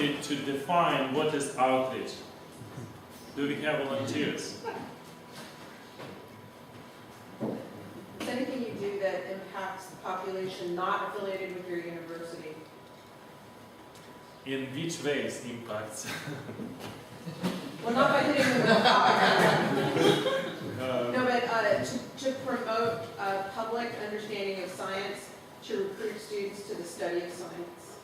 somebody to define what is outreach? Do we have volunteers? It's anything you do that impacts the population not affiliated with your university. In which ways impacts? Well, not by hitting them with a car. No, but to promote public understanding of science, to recruit students to the study of science.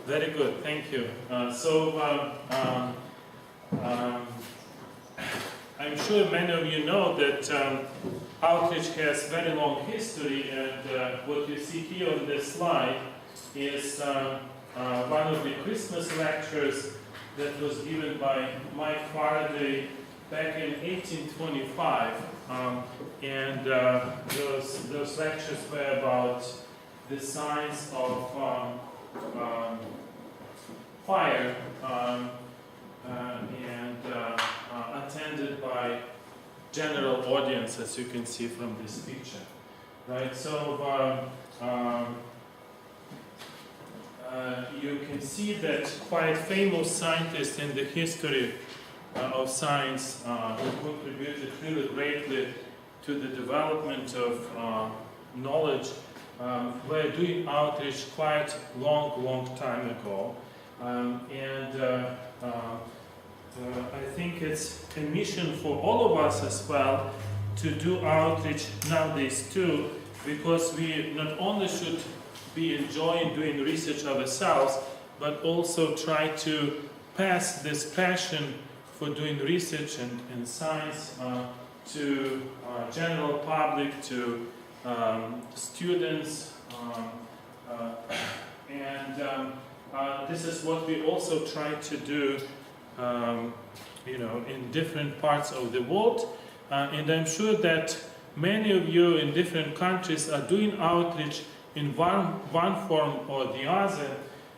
Very good, thank you. I'm sure many of you know that outreach has very long history, and what you see here on this slide is one of the Christmas lectures that was given by Mike Faraday back in 1825, and those lectures were about the science of fire, and attended by general audience, as you can see from this picture, right? So you can see that quite famous scientists in the history of science who contributed really greatly to the development of knowledge were doing outreach quite long time ago. I think it's a mission for all of us as well to do outreach nowadays too, because we not only should be enjoying doing research ourselves, but also try to pass this passion for doing research and science to general public, to students, this is what we also try to do, in different parts of the world, and I'm sure that many of you in different countries are doing outreach in one form or the other,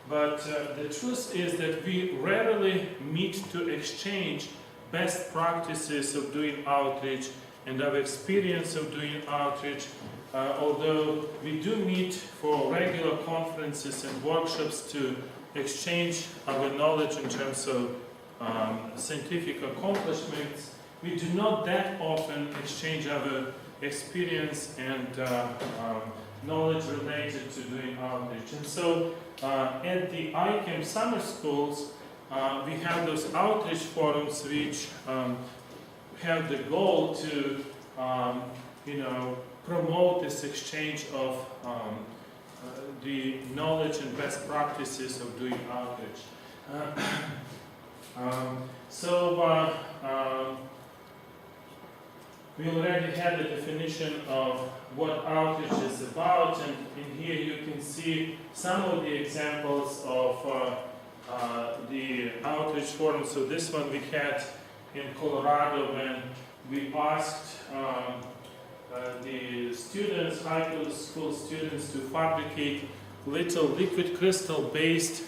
but the truth is that we rarely meet to exchange best practices of doing outreach and our experience of doing outreach, although we do meet for regular conferences and workshops to exchange our knowledge in terms of scientific accomplishments. We do not that often exchange our experience and knowledge related to doing outreach. And so at the ICAM summer schools, we have those outreach forums which have the goal to promote this exchange of the knowledge and best practices of doing outreach. We already had the definition of what outreach is about, and in here you can see some of the examples of the outreach forums. So this one we had in Colorado when we asked the students, high school students, to fabricate little liquid crystal based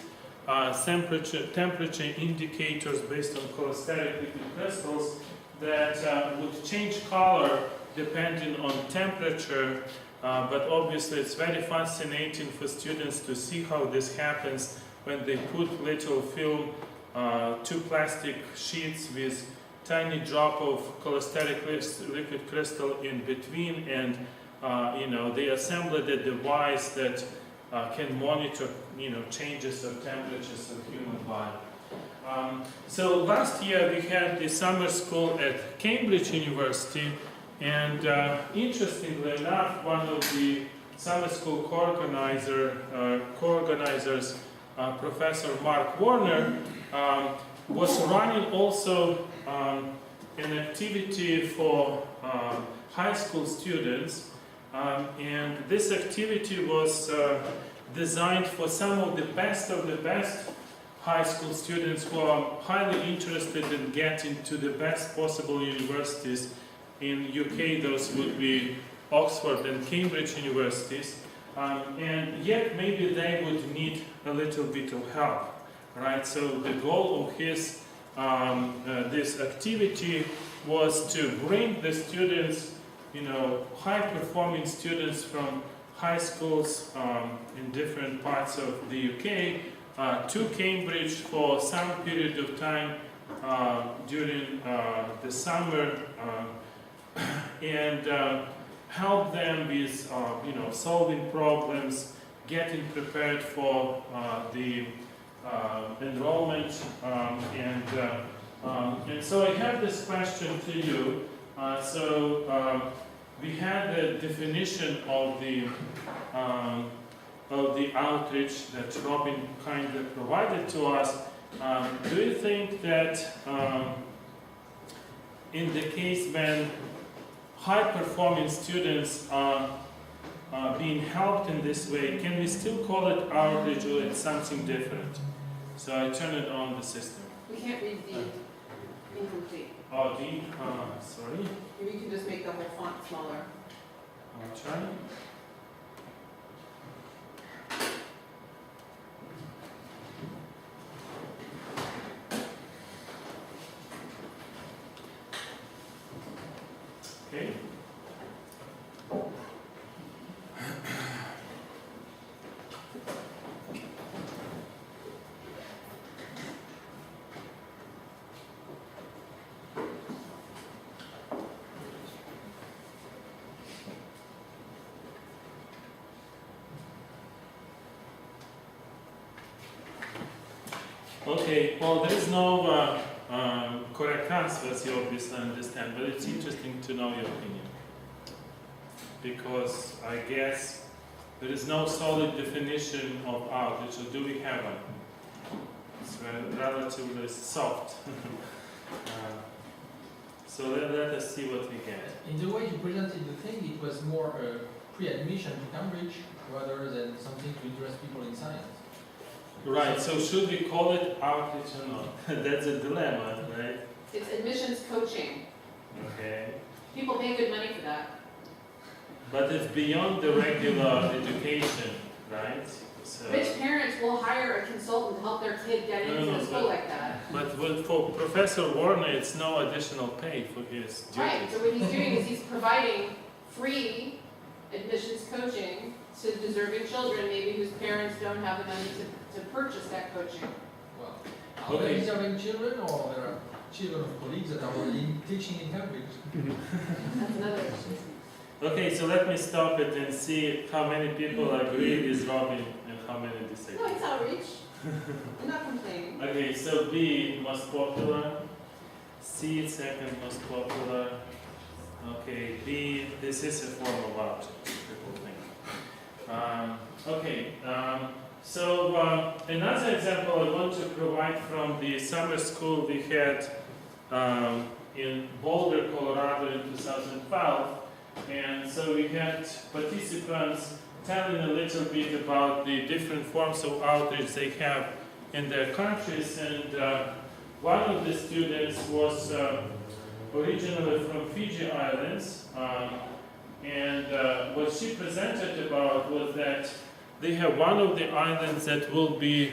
temperature indicators based on cholesteric liquid crystals that would change color depending on temperature, but obviously it's very fascinating for students to see how this happens when they put little film, two plastic sheets with tiny drop of cholesteric liquid crystal in between, and they assembled a device that can monitor changes of temperatures of human body. So last year we had the summer school at Cambridge University, and interestingly enough, one of the summer school co-organizers, Professor Mark Warner, was running also an activity for high school students, and this activity was designed for some of the best high school students who are highly interested in getting to the best possible universities. In UK, those would be Oxford and Cambridge universities, and yet maybe they would need a little bit of help, right? So the goal of his this activity was to bring the students, high-performing students from high schools in different parts of the UK, to Cambridge for some period of time during the summer and help them with solving problems, getting prepared for the enrollment, and so I have this question to you. We had the definition of the outreach that Robin kindly provided to us. Do you think that in the case when high-performing students are being helped in this way, can we still call it outreach or it's something different? So I turn it on the system. We can't read the incomplete. Oh, D? Sorry. Maybe you can just make the whole font smaller. I'll try. Okay. Okay, well, there is no correct answer, as you obviously understand, but it's interesting to know your opinion. Because I guess there is no solid definition of outreach, or do we have one? It's relatively soft. So let us see what we get. In the way you presented the thing, it was more pre-admission to Cambridge rather than something to interest people in science. Right, so should we call it outreach or not? That's a dilemma, right? It's admissions coaching. Okay. People pay good money for that. But it's beyond the regular education, right? So, Rich parents will hire a consultant to help their kid get into a school like that. but for Professor Warner, it's no additional pay for his duties. Right, so what he's doing is he's providing free admissions coaching to deserving children, maybe whose parents don't have the money to purchase that coaching. Well, are Okay. they deserving children or there are children of colleagues that are already teaching in Cambridge? That's another issue. Okay, so let me stop it and see how many people agree with Robin and how many disagree. No, it's outreach. I'm not complaining. Okay, so B, most popular. C, second most popular. Okay, B, this is a form of outreach, people think. Another example I want to provide from the summer school we had in Boulder, Colorado in 2012. And so we had participants telling a little bit about the different forms of outreach they have in their countries. And one of the students was originally from Fiji Islands. What she presented about was that they have one of the islands that will be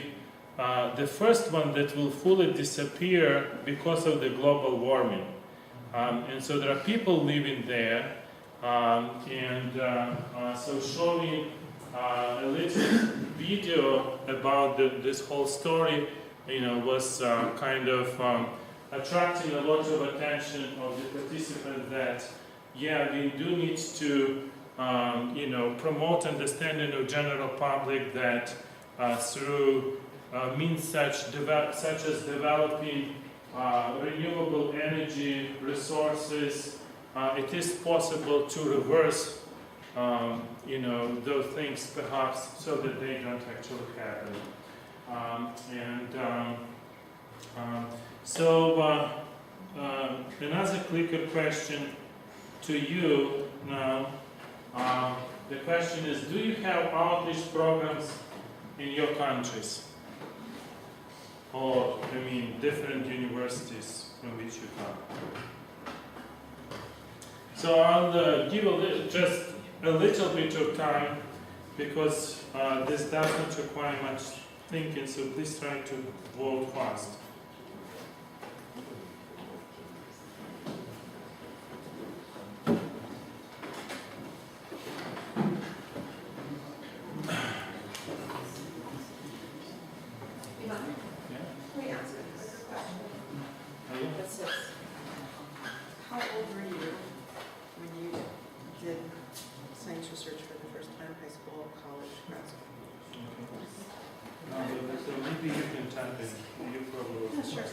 the first one that will fully disappear because of the global warming. And so there are people living there. So showing a little video about this whole story, was kind of attracting a lot of attention of the participants that, yeah, we do need to, promote understanding of general public that through means such as developing renewable energy resources, it is possible to reverse, those things perhaps so that they don't actually happen. Another clicker question to you now. The question is, do you have outreach programs in your countries? Or, different universities from which you come? So I'll give just a little bit of time because this doesn't require much thinking, so please try to vote fast. jump in. You probably will. Sure.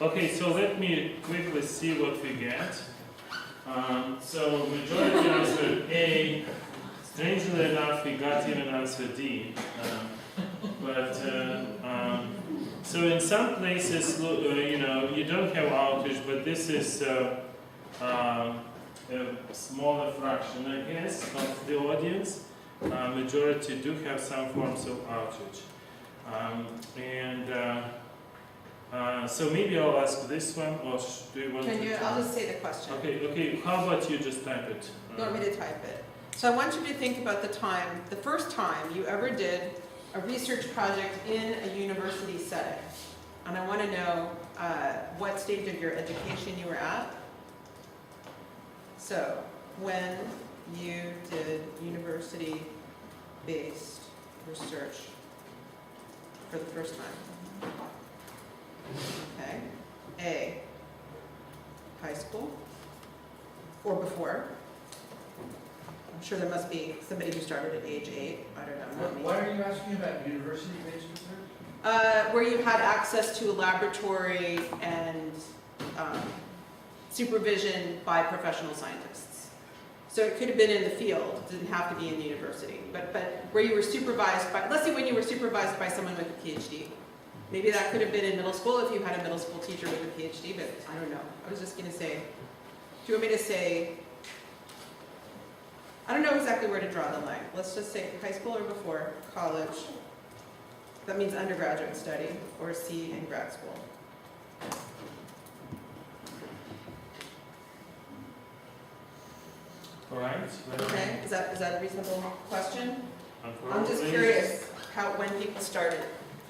Okay, so let me quickly see what we get. So majority answered A. Strangely enough, we got even answer D. So in some places, you don't have outreach, but this is a smaller fraction, I guess, of the audience. Majority do have some forms of outreach. So maybe I'll ask this one, or do you want to? I'll just say the question. Okay. How about you just type it? You want me to type it? So I want you to think about the first time you ever did a research project in a university setting. And I want to know what stage of your education you were at. So when you did university-based research for the first time. Okay. A, high school or before. I'm sure there must be somebody who started at age 8. I don't know. Not me. Why are you asking about university-based research? Where you had access to a laboratory and supervision by professional scientists. So it could have been in the field, it didn't have to be in the university, but where you were supervised by, let's say when you were supervised by someone with a PhD. Maybe that could have been in middle school if you had a middle school teacher with a PhD, but I don't know. I was just going to say, do you want me to say, I don't know exactly where to draw the line. Let's just say high school or before, college. That means undergraduate study, or C in grad school. All right. Okay, is that a reasonable question? I'm just curious when people started.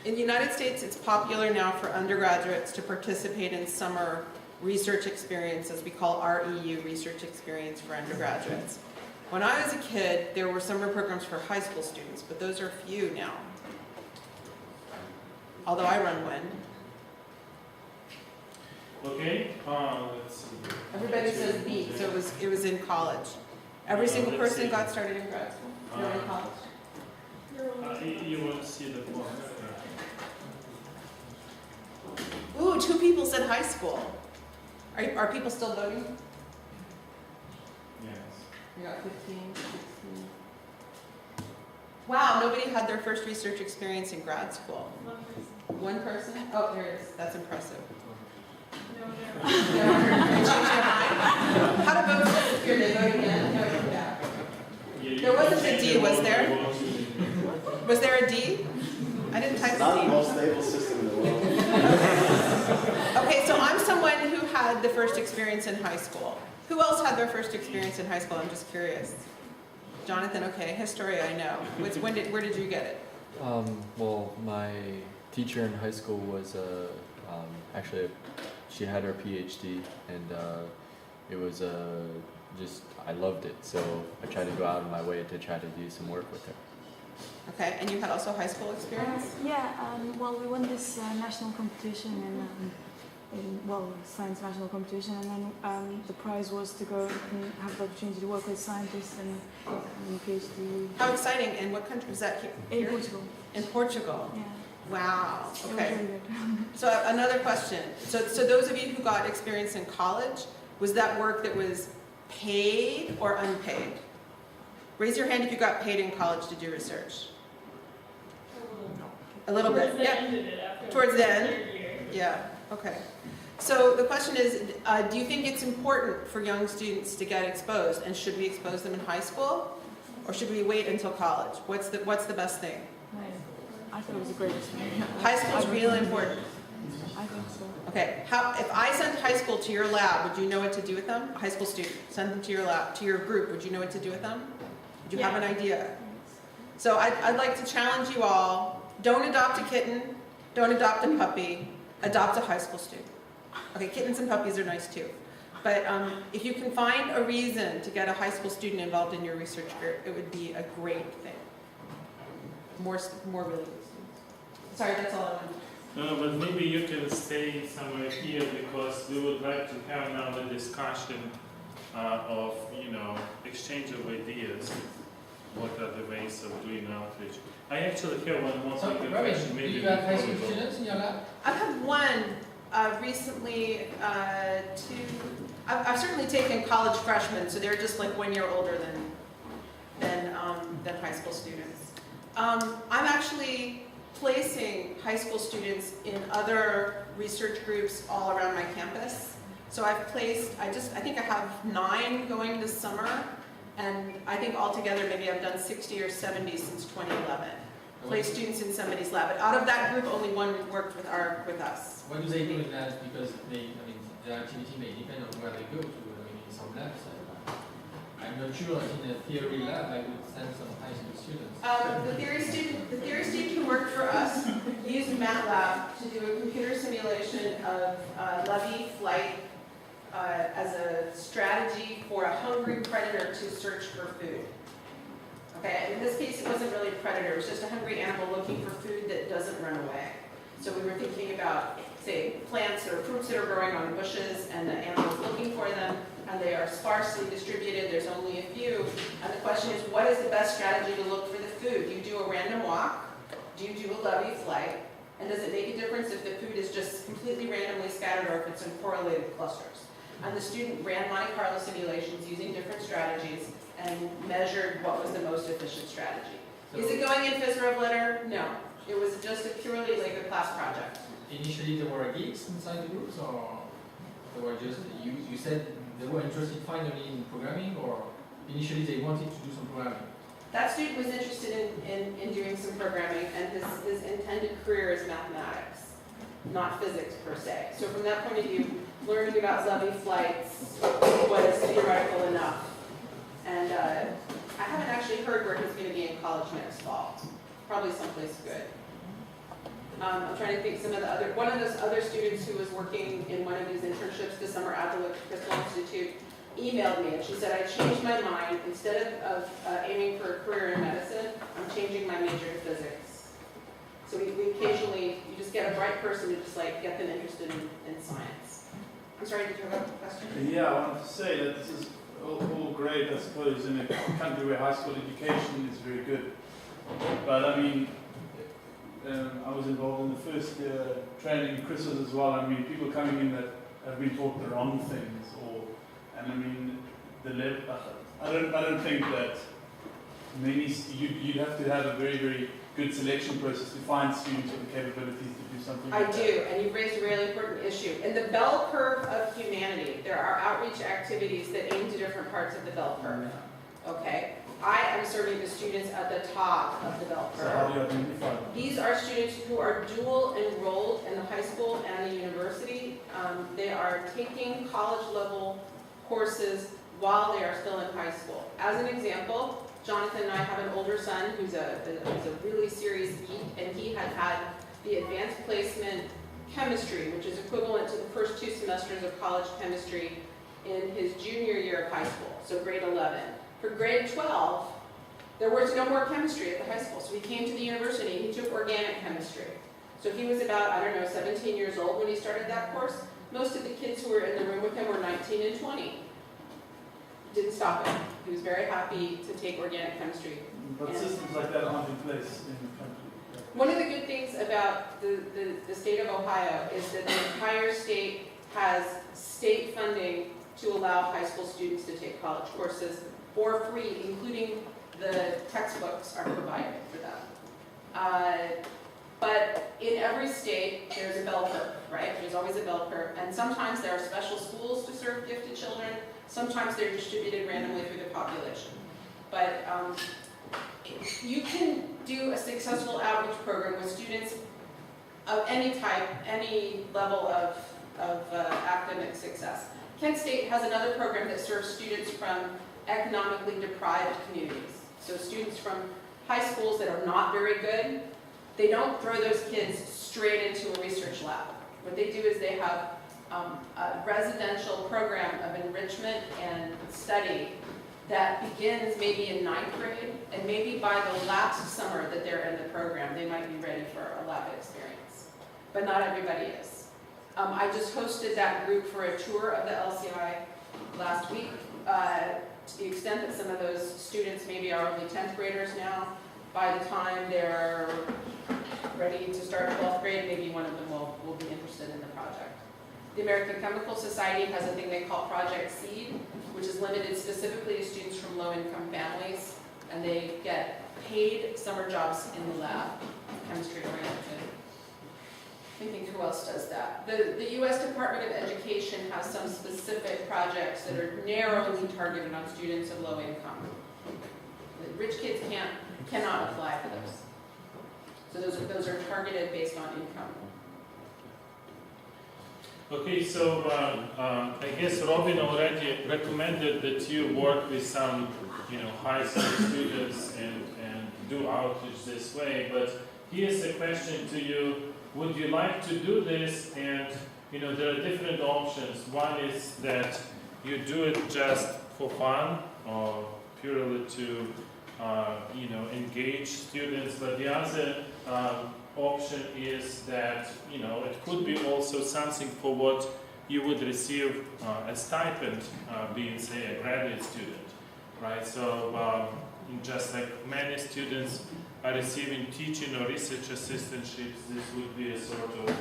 In the United States, it's popular now for undergraduates to participate in summer research experiences. We call REU, research experience for undergraduates. When I was a kid, there were summer programs for high school students, but those are few now. Although I run one. Okay, let's see. Everybody says B, so it was in college. Every single person got started in grad school. No, in college. You want to see the form? Ooh, 2 people said high school. Are people still voting? Yes. We got 15, 16. Wow, nobody had their first research experience in grad school. One person? Oh, there it is. That's impressive. No. Change their mind. How to vote if you're voting again? No, yeah. There wasn't a D, was there? Was there a D? I didn't type Not a D. the most stable system in the world. Okay, so I'm someone who had the first experience in high school. Who else had their first experience in high school? I'm just curious. Jonathan, okay, Historia, I know. Where did you get it? Well, my teacher in high school was actually she had her PhD, and it was I loved it, so I tried to go out of my way to try to do some work with her. Okay, and you had also high school experience? Well, we won this national competition science national competition, and then the prize was to go and have the opportunity to work with scientists and PhD. How exciting! And what country was that? In Portugal. In Portugal. Yeah. Wow. It was Okay. really good. So another question. So those of you who got experience in college, was that work that was paid or unpaid? Raise your hand if you got paid in college to do research. A little bit. Yeah. Towards the end. Yeah. Okay. So the question is, do you think it's important for young students to get exposed, and should we expose them in high school, or should we wait until college? What's the best thing? I thought it was a great experience. High school is really important. I think so. Okay. If I sent high school to your lab, would you know what to do with them? A high school student, send them to your lab, to your group. Would you know what to do with them? Would you have an idea? So I'd like to challenge you all. Don't adopt a kitten. Don't adopt a puppy. Adopt a high school student. Okay, kittens and puppies are nice too. But if you can find a reason to get a high school student involved in your research group, it would be a great thing. More really good students. Sorry, that's all I wanted. No, but maybe you can stay somewhere here, because we would like to have now the discussion of exchange of ideas. what are the ways of doing outreach. I actually have one more So, quick Robin, question. do Maybe you have high before we school go. students in your lab? I've had one recently, two. I've certainly taken college freshmen, so they're just like 1 year older than high school students. I'm actually placing high school students in other research groups all around my campus. So I've placed, I think I have 9 going this summer, and I think altogether maybe I've done 60 or 70 since 2011. Place students in somebody's lab, but out of that group, only 1 worked with us. What do they do in labs? Because their activity may depend on where they go to. In some labs, I'm not sure. In a theory lab, I would send some high school students. The theory student who worked for us used MATLAB to do a computer simulation of levee flight as a strategy for a hungry predator to search for food. Okay, and in this case, it wasn't really a predator. It was just a hungry animal looking for food that doesn't run away. So we were thinking about, say, plants or fruits that are growing on the bushes, and the animal's looking for them, and they are sparsely distributed. There's only a few. And the question is, what is the best strategy to look for the food? Do you do a random walk? Do you do a levee flight? And does it make a difference if the food is just completely randomly scattered or if it's in correlated clusters? And the student ran Monte Carlo simulations using different strategies and measured what was the most efficient strategy. So Is it going in Phys Rev Letter? No. It was just a purely like a class project. initially, there were geeks inside the groups, or they were just you said they were interested finally in programming, or initially they wanted to do some programming. That student was interested in doing some programming, and his intended career is mathematics, not physics per se. So from that point of view, learning about levee flights was theoretical enough. And I haven't actually heard where he's going to be in college next fall. Probably someplace good. I'm trying to think one of those other students who was working in one of these internships this summer at the Crystal Institute emailed me, and she said, I changed my mind. Instead of aiming for a career in medicine, I'm changing my major to physics. So we occasionally, you just get a bright person to just like get them interested in science. I'm sorry, did you have a question? Yeah, I wanted to say that this is all great, I suppose, in a country where high school education is very good. But I mean, I was involved in the first training Chris's as well. I mean, people coming in that have been taught the wrong things, and I mean, the level. I don't think that you'd have to have a very, very good selection process to find students with the capabilities to do something like that. I do, and you've raised a really important issue. In the bell curve of humanity, there are outreach activities that aim to different parts of the bell curve. Okay? I am serving the students at the top of the bell So how curve. do you identify them? These are students who are dual enrolled in the high school and the university. They are taking college level courses while they are still in high school. As an example, Jonathan and I have an older son who's a really serious geek, and he had the advanced placement chemistry, which is equivalent to the first 2 semesters of college chemistry in his junior year of high school, so grade 11. For grade 12, there was no more chemistry at the high school, so he came to the university and he took organic chemistry. So he was about, 17 years old when he started that course. Most of the kids who were in the room with him were 19 and 20. Didn't stop him. He was very happy to take organic chemistry. But systems like that aren't in place in the country. One of the good things about the state of Ohio is that the entire state has state funding to allow high school students to take college courses for free, including the textbooks are provided for them. But in every state, there's a bell curve, right? There's always a bell curve. And sometimes there are special schools to serve gifted children. Sometimes they're distributed randomly through the population. But you can do a successful outreach program with students of any type, any level of academic success. Kent State has another program that serves students from economically deprived communities. So students from high schools that are not very good, they don't throw those kids straight into a research lab. What they do is they have a residential program of enrichment and study that begins maybe in 9th grade, and maybe by the last summer that they're in the program, they might be ready for a lab experience. But not everybody is. I just hosted that group for a tour of the LCI last week. to the extent that some of those students maybe are only 10th graders now, by the time they're ready to start 12th grade, maybe one of them will be interested in the project. The American Chemical Society has a thing they call Project Seed, which is limited specifically to students from low-income families, and they get paid summer jobs in the lab, chemistry-oriented. Thinking who else does that? The U.S. Department of Education has some specific projects that are narrowly targeted on students of low income. The rich kids cannot apply for those. So those are targeted based on income. Okay, so I guess Robin already recommended that you work with some, high school students and do outreach this way. But here's a question to you: would you like to do this? And there are different options. One is that you do it just for fun or purely to engage students. But the other option is that it could be also something for what you would receive a stipend, being say a graduate student, right? So just like many students are receiving teaching or research assistantships, this would be a sort of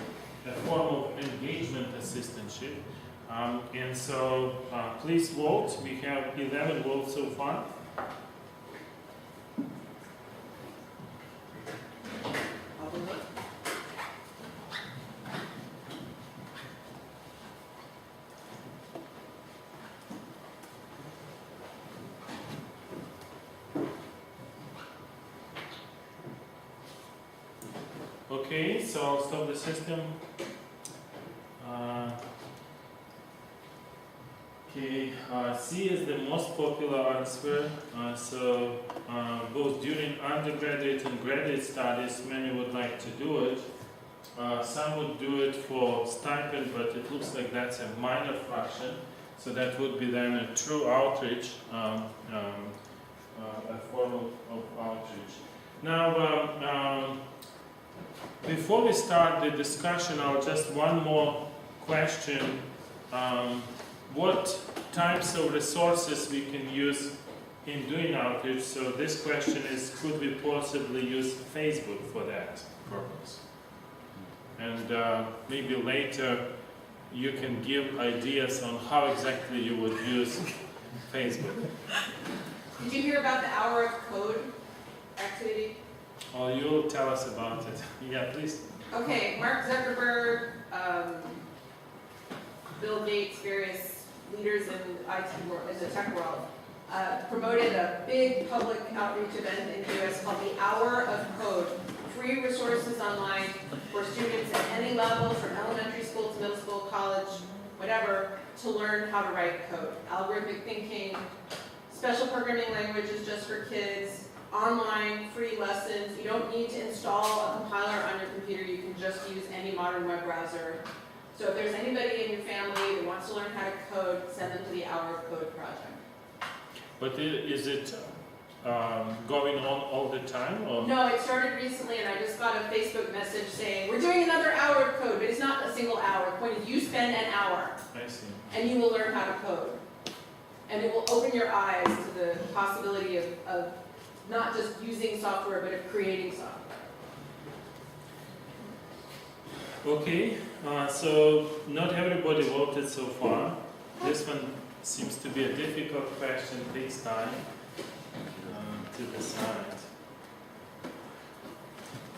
a form of engagement assistantship. And so please vote. We have 11 votes so far. Okay, so I'll stop the system. C is the most popular answer. Both during undergraduate and graduate studies, many would like to do it. Some would do it for stipend, but it looks like that's a minor fraction. So that would be then a true outreach, a form of outreach. Now, before we start the discussion, I'll just one more question. What types of resources we can use in doing outreach? So this question is, could we possibly use Facebook for that purpose? And maybe later you can give ideas on how exactly you would use Facebook. Did you hear about the Hour of Code activity? Oh, you'll tell us about it. Yeah, please. Okay, Mark Zuckerberg, Bill Gates, various leaders in IT world, in the tech world, promoted a big public outreach event in the US called the Hour of Code. Free resources online for students at any level, from elementary school to middle school, college, whatever, to learn how to write code. Algorithmic thinking, special programming languages just for kids, online free lessons. You don't need to install a compiler on your computer. You can just use any modern web browser. So if there's anybody in your family that wants to learn how to code, send them to the Hour of Code project. But is it going on all the time? Or? No, it started recently, and I just got a Facebook message saying, we're doing another Hour of Code, but it's not a single hour. The point is you spend an hour, I see. and you will learn how to code. And it will open your eyes to the possibility of not just using software, but of creating software. Okay, so not everybody voted so far. This one seems to be a difficult question, takes time to decide.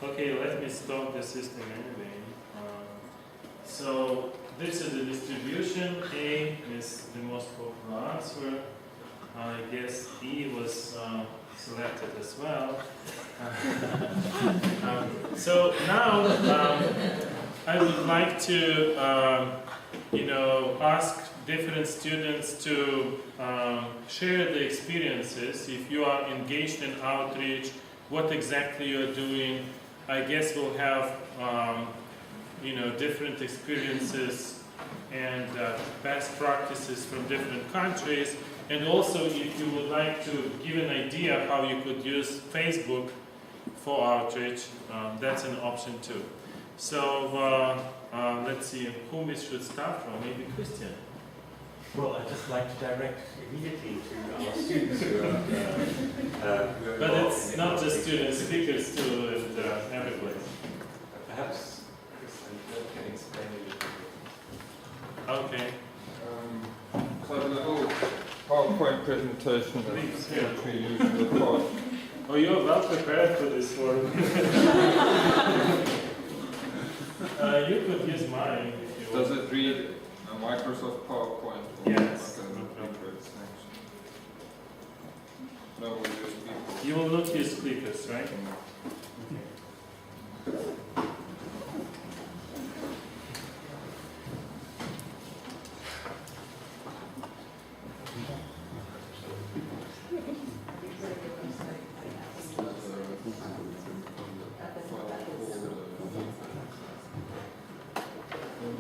Okay, let me stop the system anyway. So this is the distribution. A is the most popular answer. I guess E was selected as well. So now I would like to, ask different students to share the experiences. If you are engaged in outreach, what exactly you are doing. I guess we'll have, different experiences and best practices from different countries. And also, if you would like to give an idea how you could use Facebook for outreach, that's an option too. So let's see whom we should start from. Maybe Christian. Well, I'd just like to direct immediately to our students who are But involved it's in not the just students, speakers too, and everybody. Perhaps Chris can explain a little bit. Okay. So a little PowerPoint presentation Please, that we usually record. Oh, you're well prepared for this work. You could use mine if you Does want. it read a Microsoft PowerPoint? Or Yes. like a Rubric? No, we'll use people. You will not use clickers, right?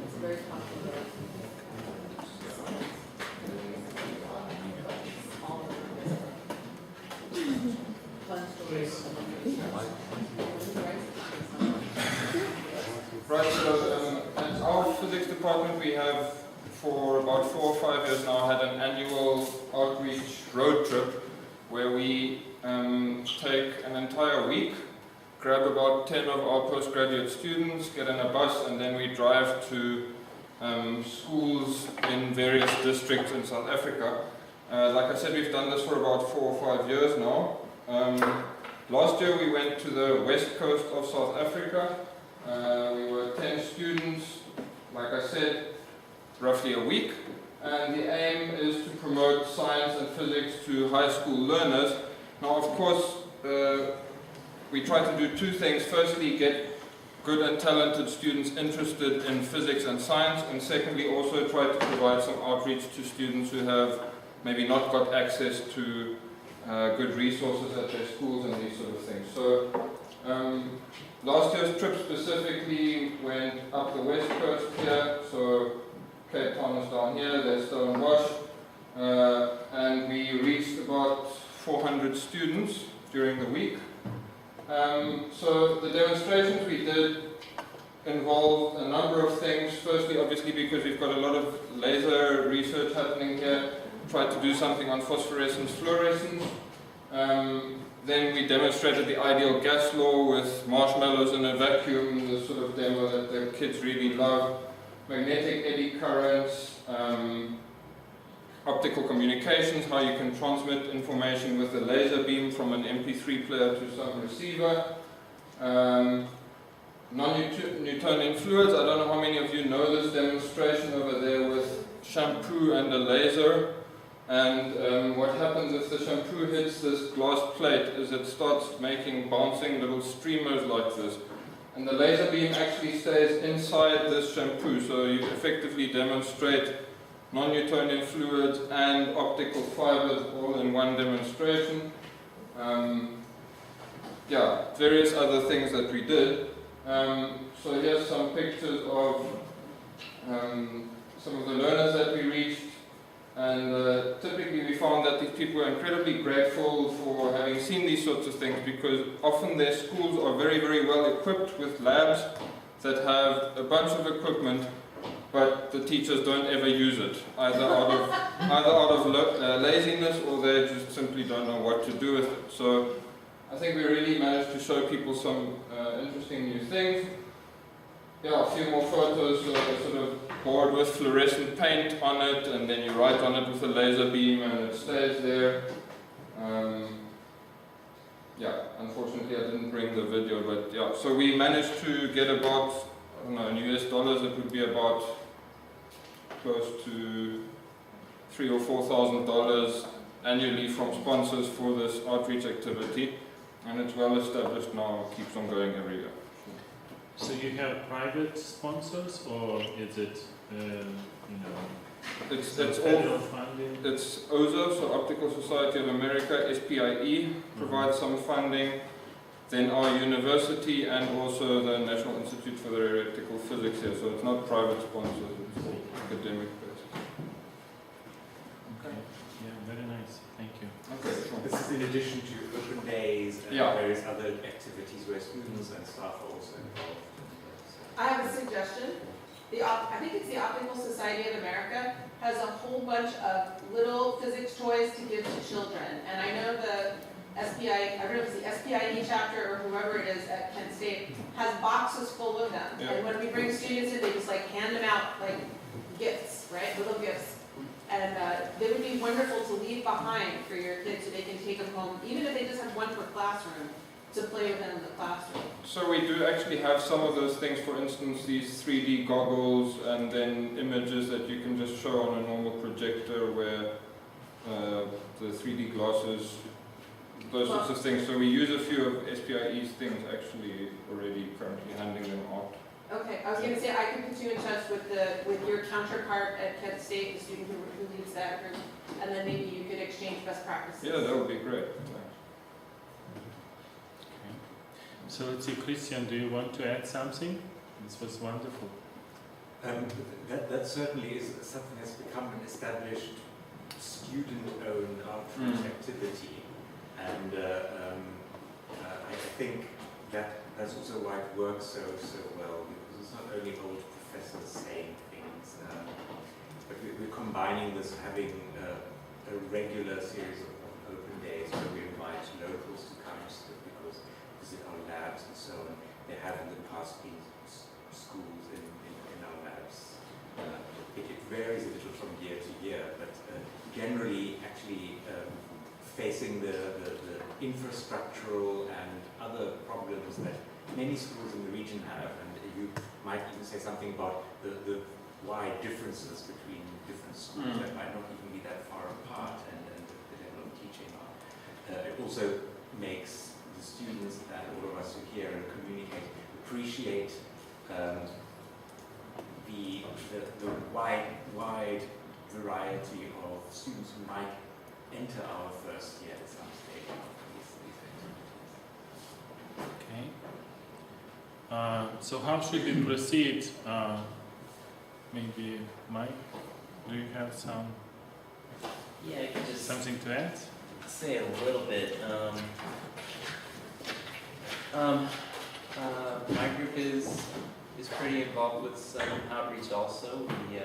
It's very popular. Fun stories. Right, so at our physics department we have for about 4 or 5 years now had an annual outreach road trip where we take an entire week, grab about 10 of our postgraduate students, get in a bus, and then we drive to schools in various districts in South Africa. Like I said, we've done this for about 4 or 5 years now. Last year we went to the west coast of South Africa. We were 10 students, like I said, roughly a week. And the aim is to promote science and physics to high school learners. Now, of course, we try to do two things. Firstly, get good and talented students interested in physics and science, and secondly, also try to provide some outreach to students who have maybe not got access to good resources at their schools and these sort of things. So, last year's trip specifically went up the west coast here, so Cape Town is down here, there's Stellenbosch, and we reached about 400 students during the week. So the demonstrations we did involved a number of things. Firstly, obviously, because we've got a lot of laser research happening here, tried to do something on phosphorescence, fluorescence. Then we demonstrated the ideal gas law with marshmallows in a vacuum, the sort of demo that the kids really love. Magnetic eddy currents, optical communications, how you can transmit information with a laser beam from an MP3 player to some receiver. Non-Newtonian fluids, I don't know how many of you know this demonstration over there with shampoo and a laser. And what happens if the shampoo hits this glass plate is it starts making bouncing little streamers like this. And the laser beam actually stays inside this shampoo, so you effectively demonstrate non-Newtonian fluids and optical fibers all in one demonstration. Yeah, various other things that we did. So here's some pictures of some of the learners that we reached. And typically we found that these people were incredibly grateful for having seen these sorts of things, because often their schools are very, very well equipped with labs that have a bunch of equipment, but the teachers don't ever use it, either out of laziness, or they just simply don't know what to do with it. So I think we really managed to show people some interesting new things. Yeah, a few more photos, sort of board with fluorescent paint on it, and then you write on it with a laser beam and it stays there. Yeah, unfortunately I didn't bring the video, but yeah, so we managed to get about, I don't know, in US dollars it would be about close to $3,000 or $4,000 annually from sponsors for this outreach activity, and it's well established now, keeps on going every year. So you have private sponsors, or is it, It's federal all, funding? it's OSA, so Optical Society of America, SPIE, provides some funding. Then our university and also the National Institute for Theoretical Physics here, so it's not private sponsors, it's all academic based. Okay. Yeah, very nice. Thank you. Okay, sure. This is in addition to open days and Yeah. various other activities where students and staff are also involved. I have a suggestion. I think it's the Optical Society of America has a whole bunch of little physics toys to give to children. And I know the SPI, I don't know if it's the SPIE chapter or whoever it is at Kent State, has boxes full of them. Yeah. And when we bring students in, they just like hand them out like gifts, right? Little gifts. And they would be wonderful to leave behind for your kids so they can take them home, even if they just have one per classroom, to play with them in the classroom. So we do actually have some of those things, for instance, these 3D goggles and then images that you can just show on a normal projector where the 3D glasses, those sorts of things. So we use a few of SPIE's things actually already currently handing them out. Okay, I was going to say I could put you in touch with your counterpart at Kent State, the student who leads that group, and then maybe you could exchange best practices. Yeah, that would be great. Thanks. So let's see, Christian, do you want to add something? This was wonderful. That certainly is something that's become an established student-owned outreach activity, and I think that's also why it works so well, because it's not only old professors saying things, but we're combining this, having a regular series of open days where we invite locals to come because visit our labs and so on. There have in the past been schools in our labs. It varies a little from year to year, but generally actually facing the infrastructural and other problems that many schools in the region have, and you might even say something about the wide differences between different schools that might not even be that far apart, and the level of teaching. It also makes the students and all of us who hear and communicate appreciate the wide variety of students who might enter our first year at some stage of these Okay. So how should we proceed? Maybe Mike, do you have Yeah, I could just something to add? say a little bit. My group is pretty involved with some outreach also. We, I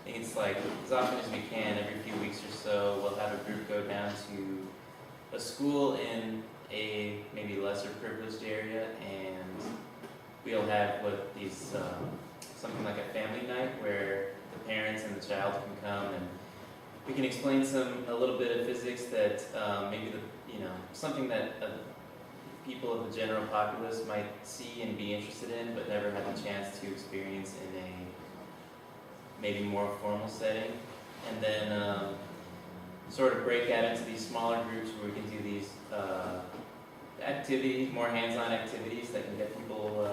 think it's like as often as we can, every few weeks or so, we'll have a group go down to a school in a maybe lesser privileged area, and we'll have something like a family night where the parents and the child can come, and we can explain a little bit of physics that maybe something that people of the general populace might see and be interested in, but never had the chance to experience in a maybe more formal setting. And then sort of break out into these smaller groups where we can do these activities, more hands-on activities that can get people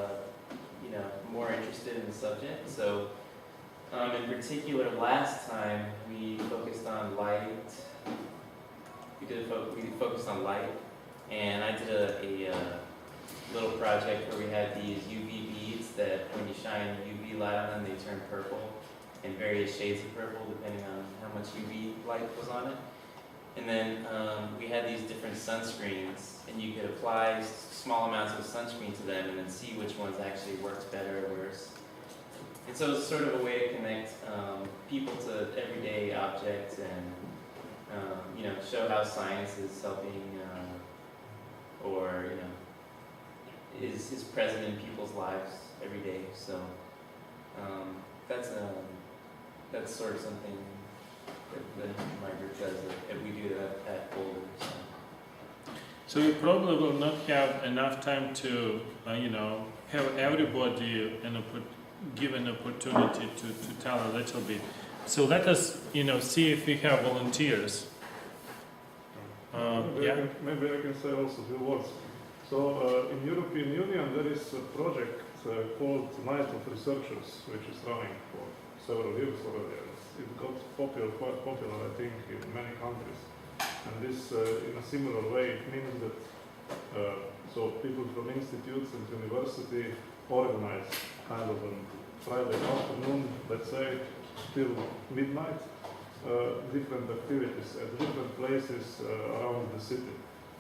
more interested in the subject. So in particular, last time we focused on light. We focused on light, and I did a little project where we had these UV beads that when you shine UV light on them, they turn purple, in various shades of purple depending on how much UV light was on it. And then we had these different sunscreens, and you could apply small amounts of sunscreen to them and then see which ones actually worked better or worse. And so it's sort of a way to connect people to everyday objects and show how science is helping or is present in people's lives every day. So that's sort of something that my group does, that we do that at Boulder. So you probably will not have enough time to, have everybody give an opportunity to tell a little bit. So let us, see if we have volunteers. Maybe I can say also a few words. So in European Union there is a project called Night of Researchers, which is running for several years already. It got quite popular, I think, in many countries. And this, in a similar way, it means that so people from institutes and university organize kind of a Friday afternoon, let's say, till midnight, different activities at different places around the city.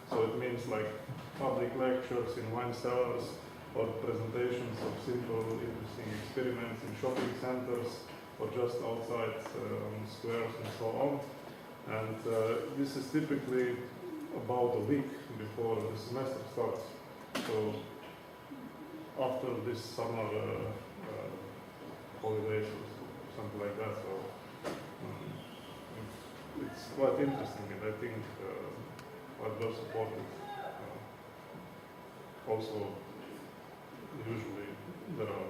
So it means like public lectures in wine cellars, or presentations of simple, interesting experiments in shopping centers, or just outside squares and so on. And this is typically about a week before the semester starts. So after this summer holidays or something like that. So it's quite interesting, and I think quite well supported. Also, usually there are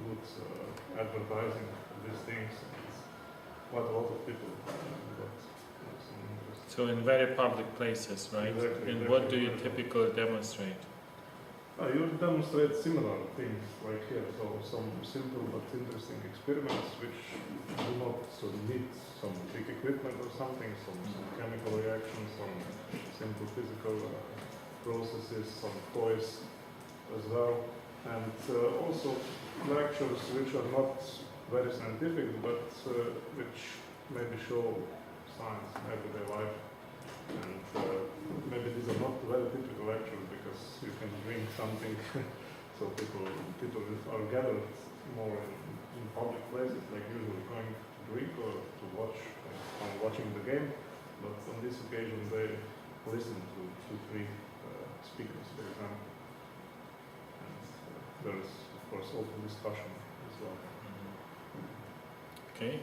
good advertising for these things. It's quite a lot of people got some interest. So in very public places, right? Exactly, And exactly. what do you typically demonstrate? You demonstrate similar things like here, so some simple but interesting experiments which do not need some big equipment or something, some chemical reactions, some simple physical processes, some toys as well, and also lectures which are not very scientific but which maybe show science in everyday life. And maybe these are not very typical lectures because you can bring something so people are gathered more in public places, like usually going to drink or to watch, watching the game. But on this occasion they listen to 2-3 speakers, for example. And there is, of course, open discussion as well. Okay.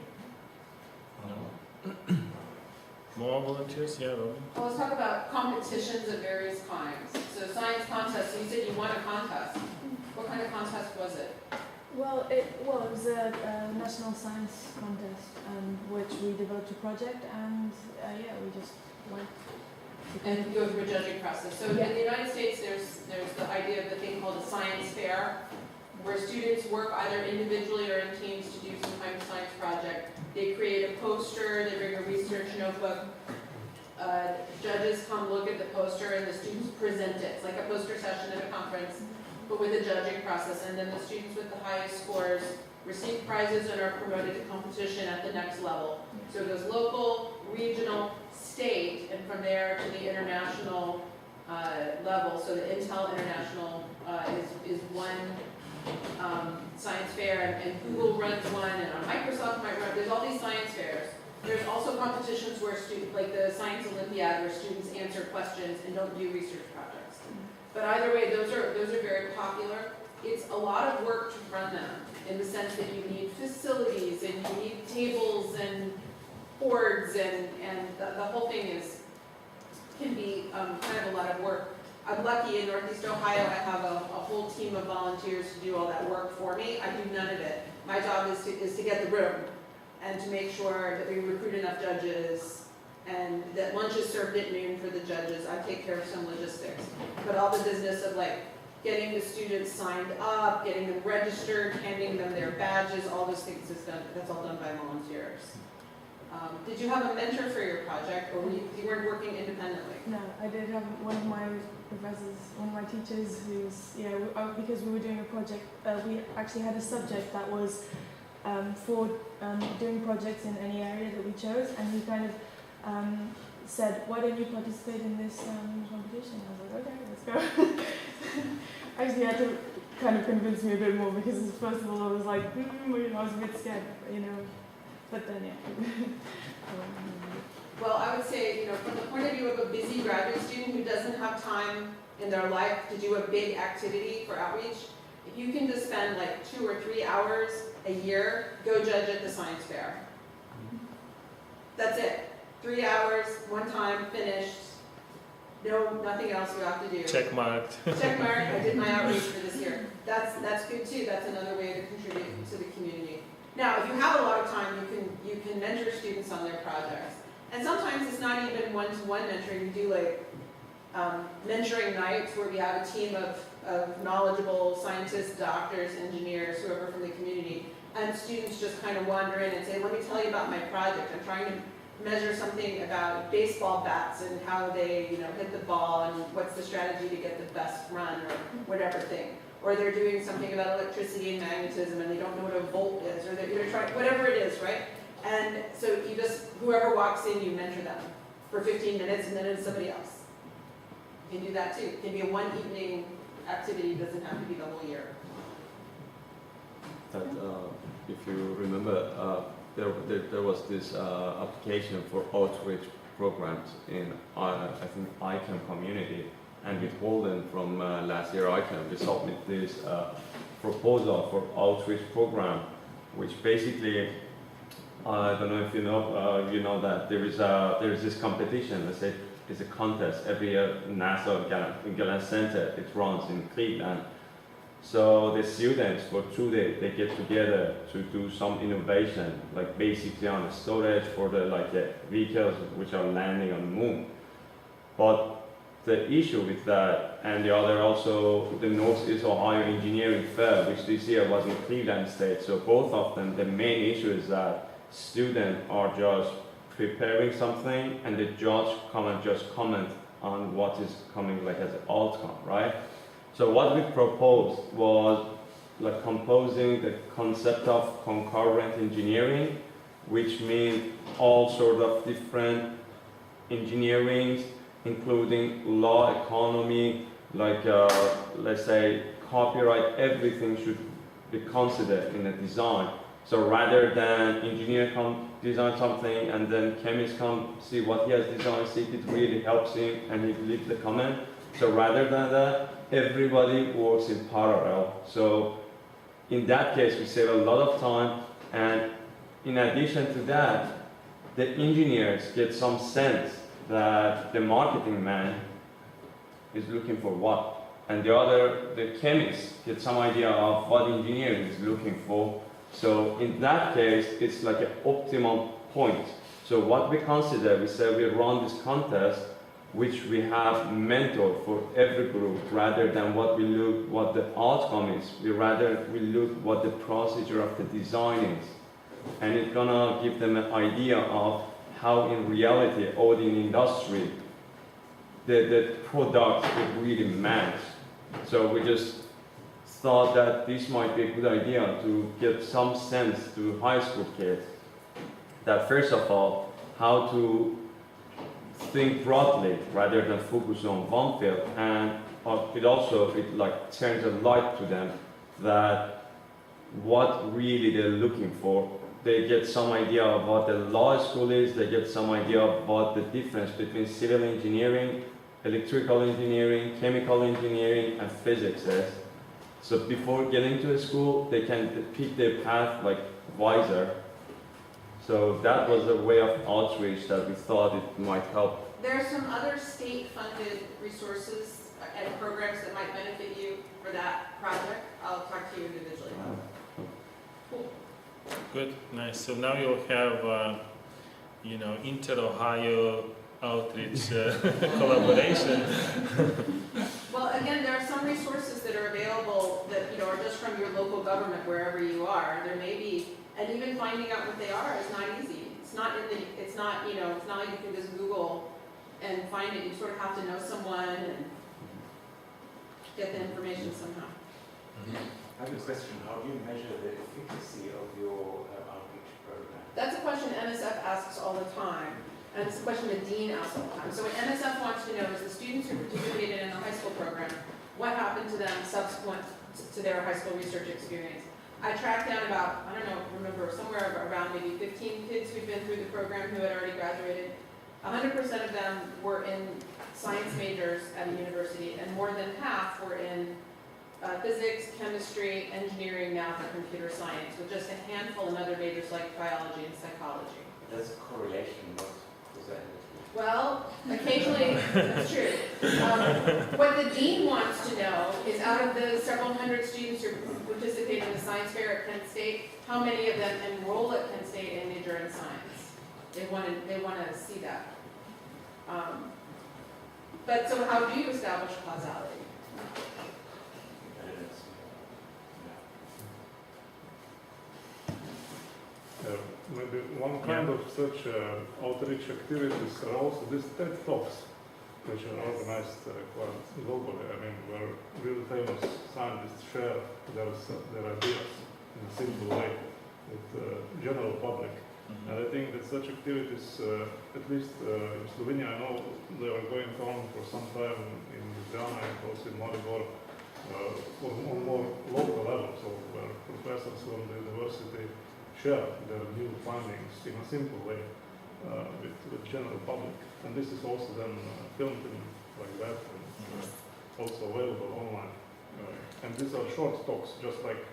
More volunteers? Yeah, Robin? Well, let's talk about competitions of various kinds. So science contests, you said you won a contest. What kind of contest was it? Well, it was a national science contest, which we developed a project, and yeah, we just went. And go through a judging process. So in the United States, there's the idea of the thing called a science fair, where students work either individually or in teams to do some kind of science project. They create a poster, they bring a research notebook. Judges come look at the poster and the students present it. It's like a poster session at a conference, but with a judging process. And then the students with the highest scores receive prizes and are promoted to competition at the next level. So it goes local, regional, state, and from there to the international level. So the Intel International is one science fair, and Google runs one, and Microsoft might run. There's all these science fairs. There's also competitions where students, like the Science Olympiad, where students answer questions and don't do research projects. But either way, those are very popular. It's a lot of work to run them, in the sense that you need facilities and you need tables and boards, and the whole thing can be kind of a lot of work. I'm lucky in Northeast Ohio, I have a whole team of volunteers to do all that work for me. I do none of it. My job is to get the room and to make sure that we recruit enough judges and that lunch is served at noon for the judges. I take care of some logistics. But all the business of like getting the students signed up, getting them registered, handing them their badges, all those things is done. That's all done by volunteers. Did you have a mentor for your project, or you weren't working independently? No, I did have one of my professors, one of my teachers, who's, because we were doing a project, we actually had a subject that was for doing projects in any area that we chose, and he kind of said, why don't you participate in this competition? I was like, okay, let's go. Actually, he had to kind of convince me a bit more, because first of all I was like, I was a bit scared, but then Well, I would say, from the point of view of a busy graduate student who doesn't have time in their life to do a big activity for outreach, if you can just spend like 2 or 3 hours a year, go judge at the science fair. That's it. 3 hours, one time, finished. No, nothing else you have to do. Check marked. Check mark, I did my outreach for this year. That's good too. That's another way to contribute to the community. Now, if you have a lot of time, you can mentor students on their projects. And sometimes it's not even one-to-one mentoring. We do like mentoring nights where we have a team of knowledgeable scientists, doctors, engineers, whoever from the community, and students just kind of wander in and say, let me tell you about my project. I'm trying to measure something about baseball bats and how they hit the ball and what's the strategy to get the best run or whatever thing. Or they're doing something about electricity and magnetism and they don't know what a volt is, or they're trying, whatever it is, right? And so you just, whoever walks in, you mentor them for 15 minutes and then it's somebody else. You can do that too. It can be a one evening activity, it doesn't have to be the whole year. That if if you remember, there was this application for outreach programs in, I think, ICANN community. And with Holden from last year ICANN, we submitted this proposal for outreach program, which basically, I don't know if you know that there is this competition. Let's say it's a contest every year. NASA Gallant Center, it runs in Cleveland. So the students for 2 days they get together to do some innovation, like basically on the storage for the vehicles which are landing on the moon. But the issue with that, and the other also the Northeast Ohio Engineering Fair, which this year was in Cleveland State. So both of them, the main issue is that students are just preparing something and the judge just comment on what is coming as an outcome, right? So what we proposed was composing the concept of concurrent engineering, which means all sort of different engineerings, including law, economy, let's say copyright, everything should be considered in a design. So rather than engineer come design something and then chemist come see what he has designed, see if it really helps him and he leaves the comment. So rather than that, everybody works in parallel. So in that case, we save a lot of time, and in addition to that, the engineers get some sense that the marketing man is looking for what, and the chemist gets some idea of what engineer is looking for. So in that case, it's like an optimal point. So what we consider, we say we run this contest, which we have mentor for every group, rather than what the outcome is. We look what the procedure of the design is, and it's gonna give them an idea of how in reality or in industry the product would really match. So we just thought that this might be a good idea to get some sense to high school kids that first of all, how to think broadly rather than focus on one field, and it turns a light to them that what really they're looking for. They get some idea of what the law school is, they get some idea of what the difference between civil engineering, electrical engineering, chemical engineering, and physics is. So before getting to a school, they can pick their path wiser. So that was a way of outreach that we thought it might help. There are some other state-funded resources and programs that might benefit you for that project. I'll talk to you individually. Cool. Good, nice. So now you'll have, inter-Ohio outreach collaboration. Well, again, there are some resources that are available that are just from your local government wherever you are. There may be, and even finding out what they are is not easy. It's not like you can just Google and find it. You sort of have to know someone and get the information somehow. I have a question. How do you measure the efficacy of your outreach program? That's a question NSF asks all the time, and it's a question the dean asks all the time. So what NSF wants to know is the students who participated in the high school program, what happened to them subsequent to their high school research experience. I tracked down about, somewhere around maybe 15 kids who'd been through the program who had already graduated. 100% of them were in science majors at a university, and more than half were in physics, chemistry, engineering, math, and computer science, with just a handful in other majors like biology and psychology. That's correlation, not causality. Well, occasionally, that's true. What the dean wants to know is, out of the several hundred students who participate in the science fair at Kent State, how many of them enroll at Kent State and major in science? They want to see that. But so how do you establish causality? Maybe one kind of such outreach activities are also these TED Talks, which are organized quite globally. I mean, where really famous scientists share their ideas in a simple way with the general public. And I think that such activities, at least in Slovenia, I know they are going on for some time in Ljubljana and also in Maribor, on more local level, so where professors from the university share their new findings in a simple way with the general public. And this is also then filmed in like that and also available online. And these are short talks, just like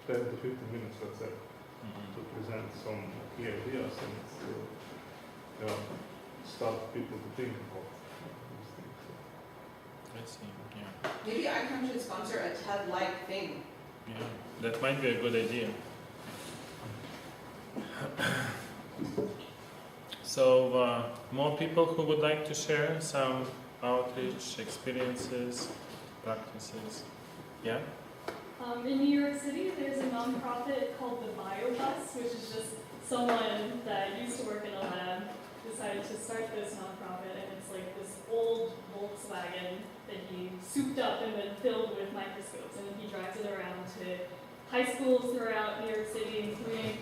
10 to 15 minutes, let's say, to present some key ideas and start people to think about these things. I see, yeah. Maybe ICOM should sponsor a TED-like thing. Yeah, that might be a good idea. So, more people who would like to share some outreach experiences, practices? Yeah? In New York City, there's a nonprofit called the BioBus, which is just someone that used to work in a lab decided to start this nonprofit, and it's like this old Volkswagen that he souped up and then filled with microscopes, and then he drives it around to high schools throughout New York City, including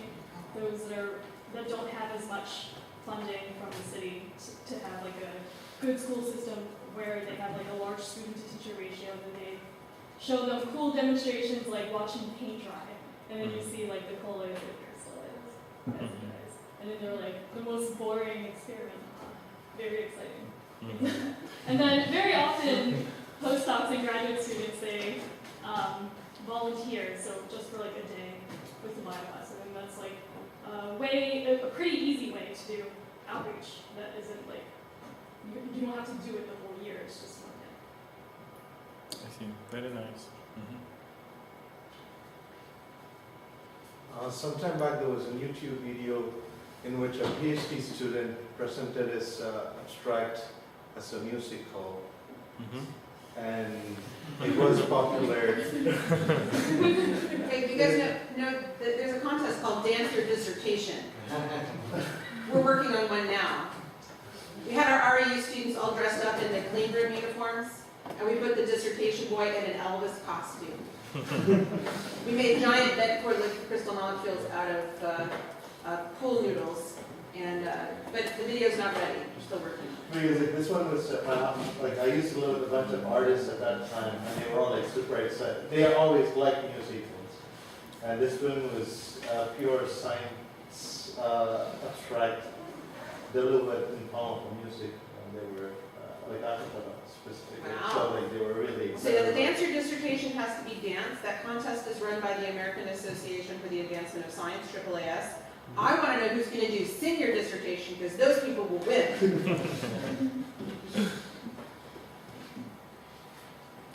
those that don't have as much funding from the city to have like a good school system where they have like a large student-to-teacher ratio, that they show them cool demonstrations like watching paint dry, and then you see like the colors of crystallized as it dries. And then they're like the most boring experiment. Very exciting. And then very often postdocs and graduate students, they volunteer, so just for like a day with the BioBus. And then that's like a pretty easy way to do outreach that isn't like, you don't have to do it the whole year, it's just one day. I see, very nice. Sometime back there was a YouTube video in which a PhD student presented his abstract as a musical, and it was popular. Hey, you guys know that there's a contest called Dance Your Dissertation. We're working on one now. We had our REU students all dressed up in the clean room uniforms, and we put the dissertation boy in an Elvis costume. We made giant Bedford liquid crystal molecules out of pool noodles, and but the video's not ready. We're still working on it. Because this one was, like I used to live with a bunch of artists at that time, and they were all like super excited. They always liked musicals, and this one was pure science abstract, delivered in form of music, and they were like acapella specifically. Wow. So like they were really So yeah, the Dance Your Dissertation has to be dance. That contest is run by the American Association for the Advancement of Science, AAAS. I want to know who's going to do Sing Your Dissertation, because those people will win.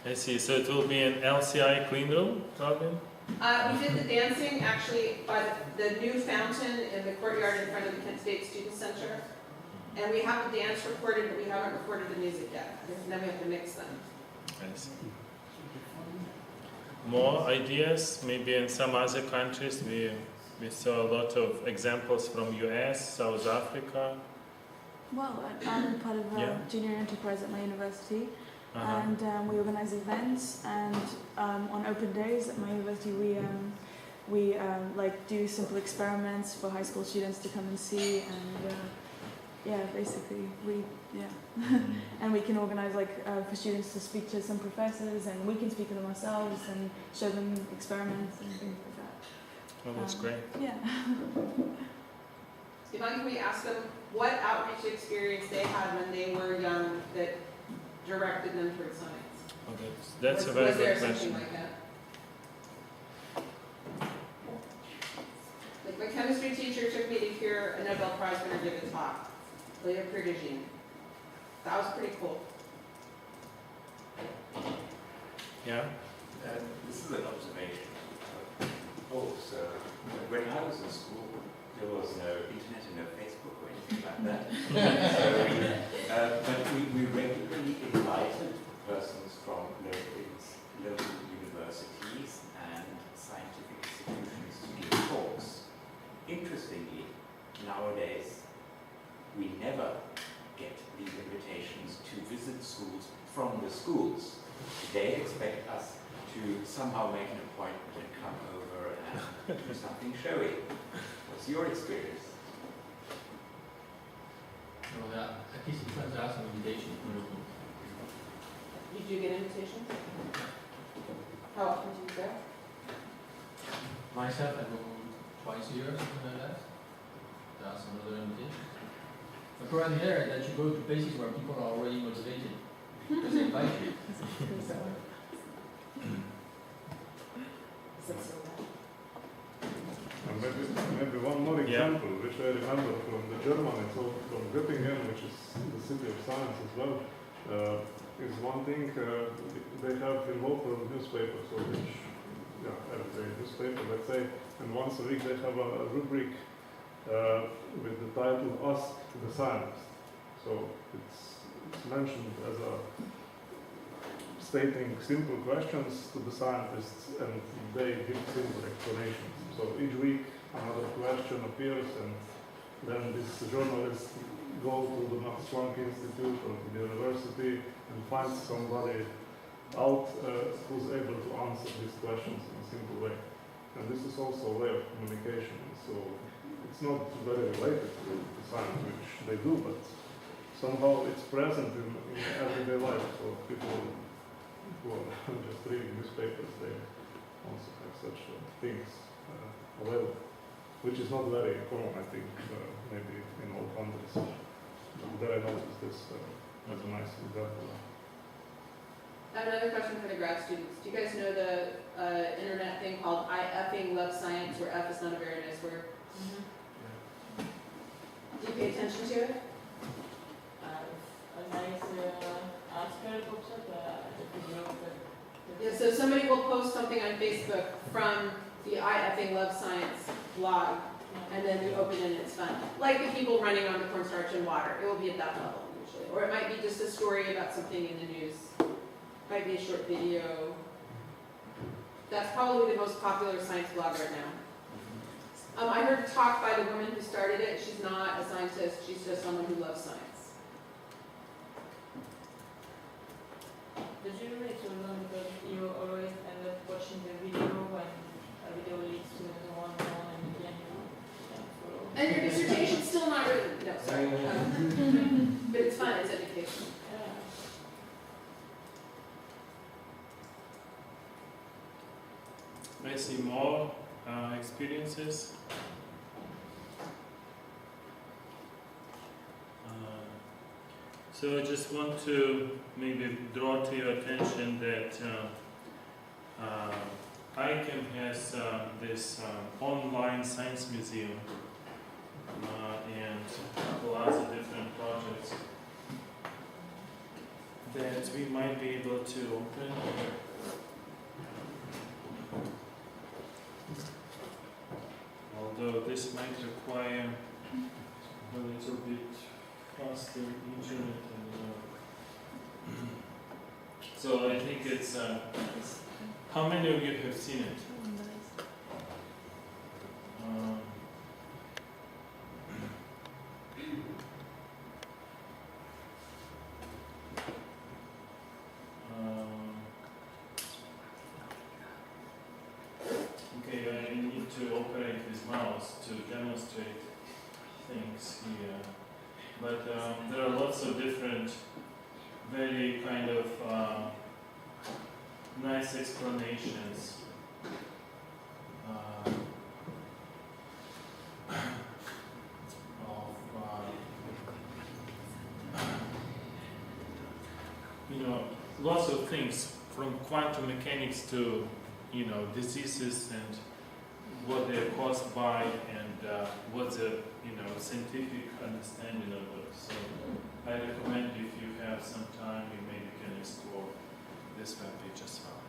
I see, so it will be an LCI clean room, Robin? We did the dancing actually by the new fountain in the courtyard in front of the Kent State Student Center. And we have the dance recorded, but we haven't recorded the music yet. And then we have to mix them. I see. More ideas? Maybe in some other countries we saw a lot of examples from US, South Africa. Well, I'm part of a junior enterprise at my university, and we organize events. And on open days at my university, we like do simple experiments for high school students to come and see. And basically and we can organize like for students to speak to some professors, and we can speak to them ourselves and show them experiments and things like that. Oh, that's great. Yeah. Ivan, can we ask them what outreach experience they had when they were young that directed them towards science? Oh, that's a very Was there good something question. like that? Like my chemistry teacher took me to hear a Nobel Prize winner give a talk, Leo Prigogine. That was pretty cool. Yeah? This is an observation. So when I was in school, there was no internet and no Facebook or anything like that. But we regularly invited persons from local universities and scientific institutions to give talks. Interestingly, nowadays, we never get these invitations to visit schools from the schools. They expect us to somehow make an appointment and come over and do something showy. What's your experience? So at least it turns out some invitation. Did you get invitations? How often do you go? Myself, I go twice once a year, something like that. There are some other invitations. The problem here is that you go to places where people are already motivated because they invite you. And maybe one more example, which I remember from the Germany, so from Göttingen, which is the city of science as well, is one thing, they have their local newspaper, so which, everyday newspaper, let's say, and once a week they have a rubric with the title Ask the Scientist. So it's mentioned as a stating simple questions to the scientists, and they give simple explanations. So each week another question appears, and then this journalist goes to the Max Planck Institute or to the university and finds somebody out who's able to answer these questions in a simple way. And this is also a way of communication. So it's not very related to science, which they do, but somehow it's present in everyday life. So people who are just reading newspapers, they also have such things available, which is not very common, I think, maybe in all countries. There I noticed this as a nice example. I have another question for the grad students. Do you guys know the internet thing called IFA Love Science, where F is not a very nice word? Do you pay attention to it? Yeah, so somebody will post something on Facebook from the IFA Love Science blog, and then you open it and it's fun. Like the people running on the cornstarch and water. It will be at that level usually. Or it might be just a story about something in the news. Might be a short video. That's probably the most popular science blog right now. I heard a talk by the woman who started it. She's not a scientist, she's just someone who loves science. Did you relate to them because you always end up watching the video when a video leads to another one and again you And your dissertation's still not written. No, sorry. But it's fun, it's education. I see more experiences. So I just want to maybe draw to your attention that ICAM has this online science museum and a couple other different projects that we might be able to open. Although this might require a little bit faster internet and so I think it's how many of you have seen it? Okay, I need to operate this mouse to demonstrate things here. But there are lots of different, very kind of nice explanations of lots of things from quantum mechanics to diseases and what they're caused by and what's the scientific understanding of those. So I recommend if you have some time, you maybe can explore this webpage as well.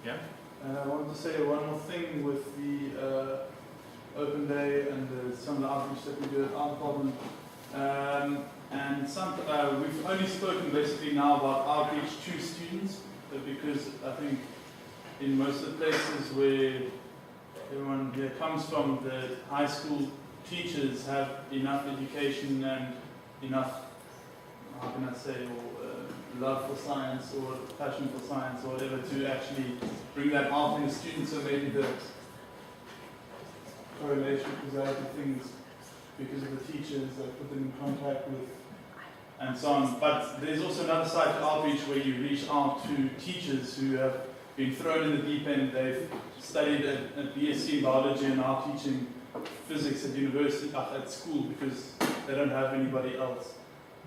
Yeah? And I wanted to say one more thing with the Open Day and some of the outreach that we do at Art Problem. We've only spoken basically now about outreach to students, because I think in most of the places where everyone here comes from, the high school teachers have enough education and enough, how can I say, love for science or passion for science or whatever to actually bring that out in the students. So maybe the correlation causality things because of the teachers that put them in contact with and so on. But there's also another side to outreach where you reach out to teachers who have been thrown in the deep end. They've studied a BSc in biology and now teaching physics at university, at school, because they don't have anybody else.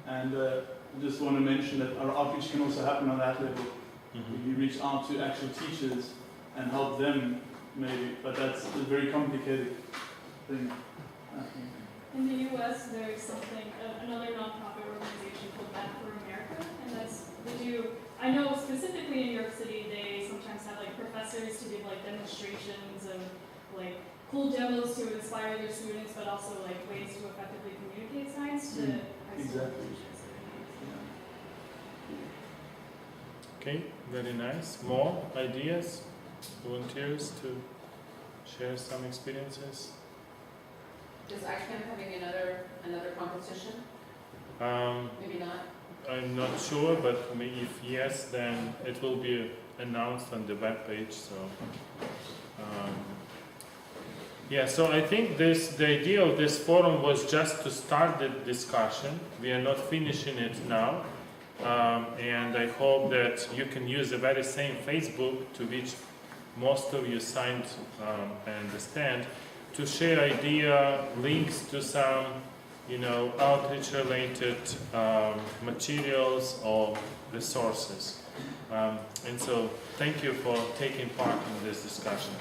And I just want to mention that our outreach can also happen on that level. You reach out to actual teachers and help them, maybe, but that's a very complicated thing. In the U.S., there's something, another nonprofit organization called Math for America, and I know specifically in New York City, they sometimes have like professors to give like demonstrations and like cool demos to inspire their students, but also like ways to effectively communicate science to high school teachers. Okay, very nice. More ideas? Volunteers to share some experiences? Is ICAM having another competition? Maybe not. I'm not sure, but if yes, then it will be announced on the webpage. So, yeah. So I think the idea of this forum was just to start the discussion. We are not finishing it now, and I hope that you can use the very same Facebook to which most of you signed, I understand, to share idea, links to some, outreach-related materials or resources. And so, thank you for taking part in this discussion.